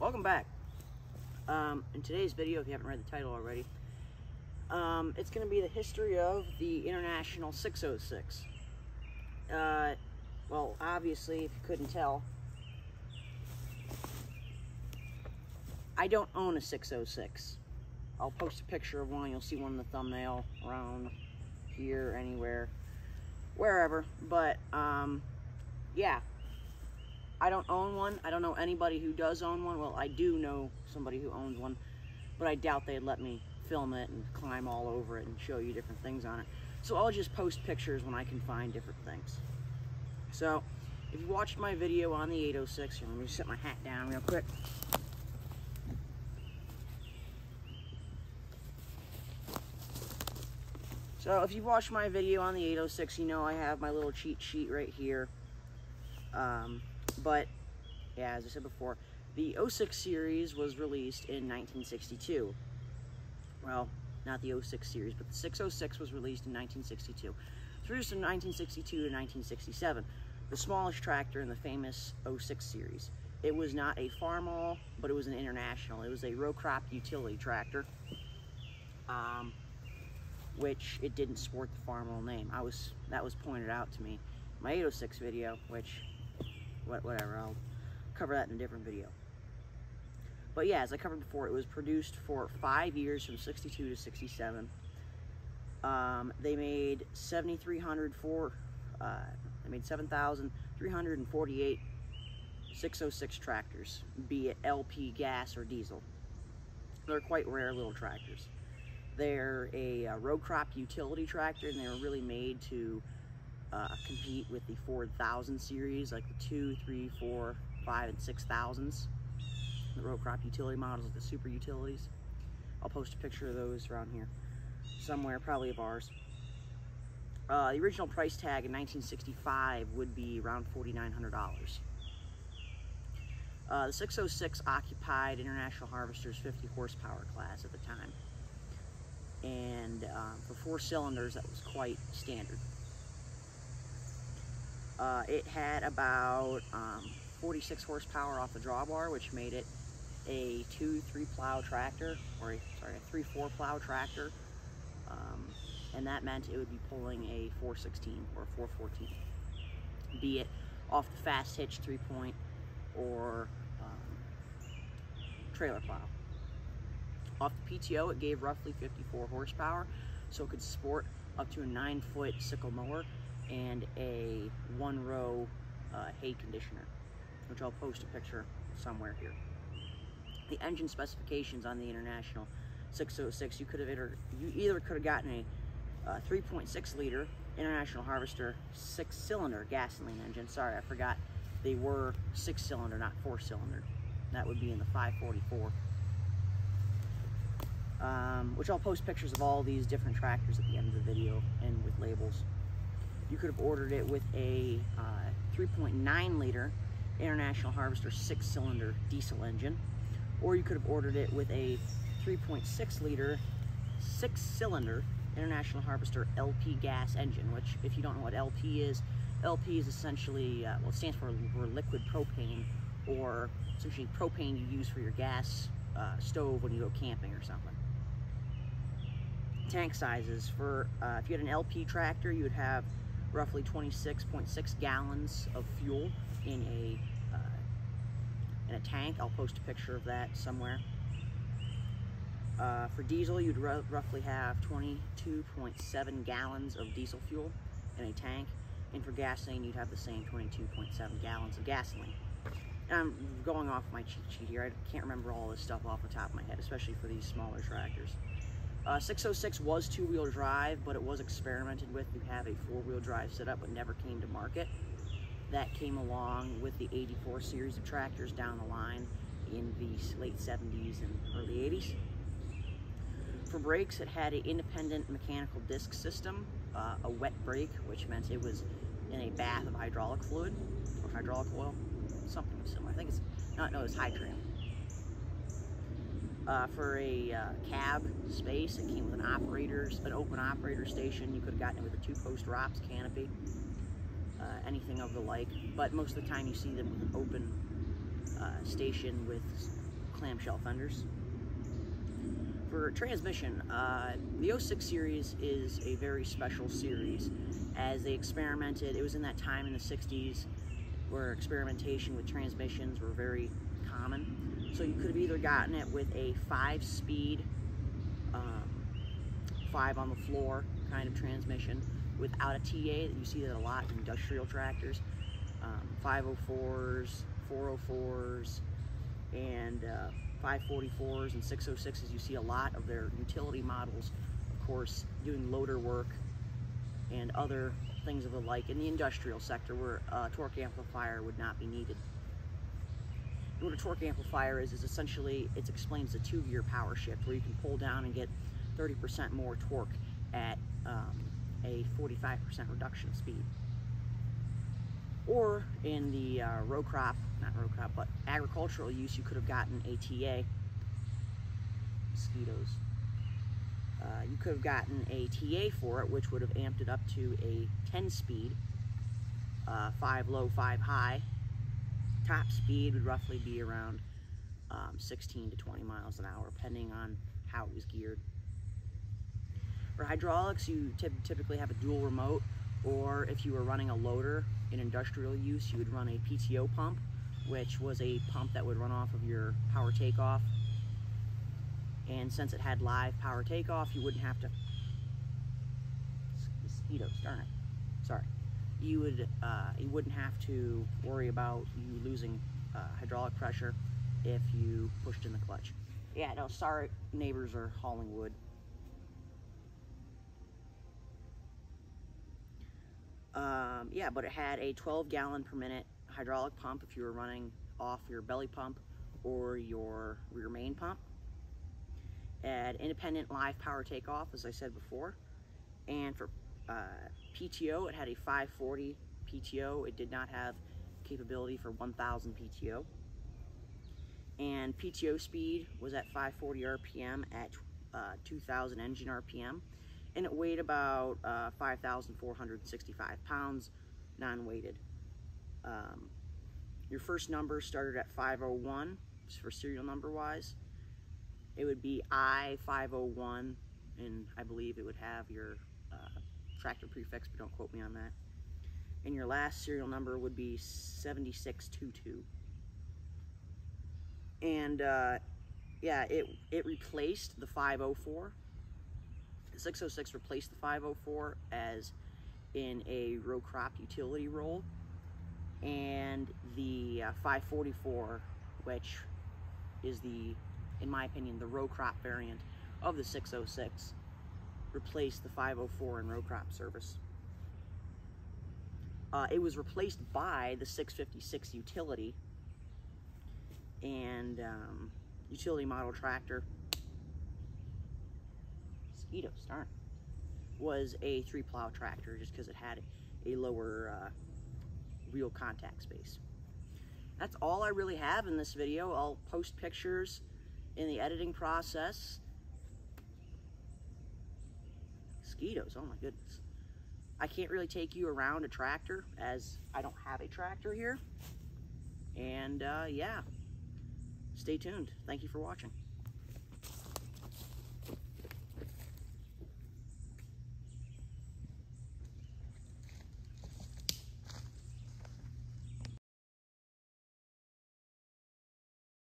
Welcome back. In today's video, if you haven't read the title already, it's going to be the history of the International 606. Well, obviously, if you couldn't tell, I don't own a 606. I'll post a picture of one. You'll see one in the thumbnail around here, anywhere, wherever. But, yeah. I don't own one. I don't know anybody who does own one. Well, I do know somebody who owns one, but I doubt they'd let me film it and climb all over it and show you different things on it. So I'll just post pictures when I can find different things. So, if you watched my video on the 806, let me just set my hat down real quick. So, if you've watched my video on the 806, you know I have my little cheat sheet right here. But, yeah, as I said before, the 06 series was released in 1962. Well, not the 06 series, but the 606 was released in 1962. It's released from 1962 to 1967. The smallest tractor in the famous 06 series. It was not a Farmall, but it was an International. It was a row crop utility tractor, which it didn't sport the Farmall name. That was pointed out to me in my 806 video, which, whatever, I'll cover that in a different video. But yeah, as I covered before, it was produced for 5 years, from 62 to 67. They made 7,348 606 tractors, be it LP, gas, or diesel. They're quite rare little tractors. They're a row crop utility tractor, and they were really made to compete with the Ford 1000 series, like the 2, 3, 4, 5, and 6,000s. The row crop utility models, the super utilities. I'll post a picture of those around here somewhere, probably of ours. The original price tag in 1965 would be around $4,900. The 606 occupied International Harvester's 50 horsepower class at the time. And for 4 cylinders, that was quite standard. It had about 46 horsepower off the drawbar, which made it a 2-3 plow tractor, or a 3-4 plow tractor, and that meant it would be pulling a 416 or 414, be it off the fast hitch 3-point or trailer plow. Off the PTO, it gave roughly 54 horsepower, so it could sport up to a 9-foot sickle mower and a 1-row hay conditioner, which I'll post a picture somewhere here. The engine specifications on the International 606, you either could have gotten a 3.6 liter International Harvester 6-cylinder gasoline engine. Sorry, I forgot they were 6-cylinder, not 4-cylinder. That would be in the 544. Which I'll post pictures of all these different tractors at the end of the video and with labels. You could have ordered it with a 3.9 liter International Harvester 6-cylinder diesel engine, or you could have ordered it with a 3.6 liter 6-cylinder International Harvester LP gas engine, which, if you don't know what LP is essentially, well, it stands for liquid propane, or essentially propane you use for your gas stove when you go camping or something. Tank sizes for, if you had an LP tractor, you would have roughly 26.6 gallons of fuel in a tank. I'll post a picture of that somewhere. For diesel, you'd roughly have 22.7 gallons of diesel fuel in a tank, and for gasoline, you'd have the same 22.7 gallons of gasoline. And I'm going off my cheat sheet here. I can't remember all this stuff off the top of my head, especially for these smaller tractors. 606 was 2-wheel drive, but it was experimented with to have a 4-wheel drive setup, but never came to market. That came along with the 84 series of tractors down the line in the late 70s and early 80s. For brakes, it had an independent mechanical disc system, a wet brake, which meant it was in a bath of hydraulic fluid, or hydraulic oil, something similar. I think it's, no, it was Hytram. For a cab space, it came with an open operator station. You could have gotten it with a 2-post ROPS canopy, anything of the like. But most of the time you see them with an open station with clamshell fenders. For transmission, the 06 series is a very special series, as they experimented. It was in that time in the 60s where experimentation with transmissions were very common. So you could have either gotten it with a 5-speed, 5 on the floor kind of transmission without a TA. You see that a lot in industrial tractors. 504s, 404s, and 544s and 606s. You see a lot of their utility models, of course, doing loader work and other things of the like in the industrial sector where a torque amplifier would not be needed. What a torque amplifier is essentially, it explains the 2-gear power shift, where you can pull down and get 30% more torque at a 45% reduction of speed. Or in the but agricultural use, you could have gotten a TA. Mosquitoes. You could have gotten a TA for it, which would have amped it up to a 10-speed, 5 low, 5 high. Top speed would roughly be around 16 to 20 miles an hour, depending on how it was geared. For hydraulics, you typically have a dual remote, or if you were running a loader in industrial use, you would run a PTO pump, which was a pump that would run off of your power takeoff. And since it had live power takeoff, you wouldn't have to, mosquitoes, darn it, sorry. You wouldn't have to worry about you losing hydraulic pressure if you pushed in the clutch. Yeah, no, sorry, neighbors are hauling wood. Yeah, but it had a 12-gallon per minute hydraulic pump if you were running off your belly pump or your rear main pump. It had independent live power takeoff, as I said before. And for PTO, it had a 540 PTO. It did not have capability for 1000 PTO. And PTO speed was at 540 RPM at 2000 engine RPM. And it weighed about 5,465 pounds, non-weighted. Your first number started at 501 for serial number wise. It would be I-501, and I believe it would have your tractor prefix, but don't quote me on that. And your last serial number would be 7622. And yeah, it replaced the 504. The 606 replaced the 504 as in a row crop utility role, and the 544, which is the, in my opinion, the row crop variant of the 606, replaced the 504 in row crop service. It was replaced by the 656 utility, and utility model tractor, mosquitoes, darn, was a 3-plow tractor just because it had a lower wheel contact space. That's all I really have in this video. I'll post pictures in the editing process. Mosquitoes, oh my goodness. I can't really take you around a tractor as I don't have a tractor here. And yeah, stay tuned. Thank you for watching.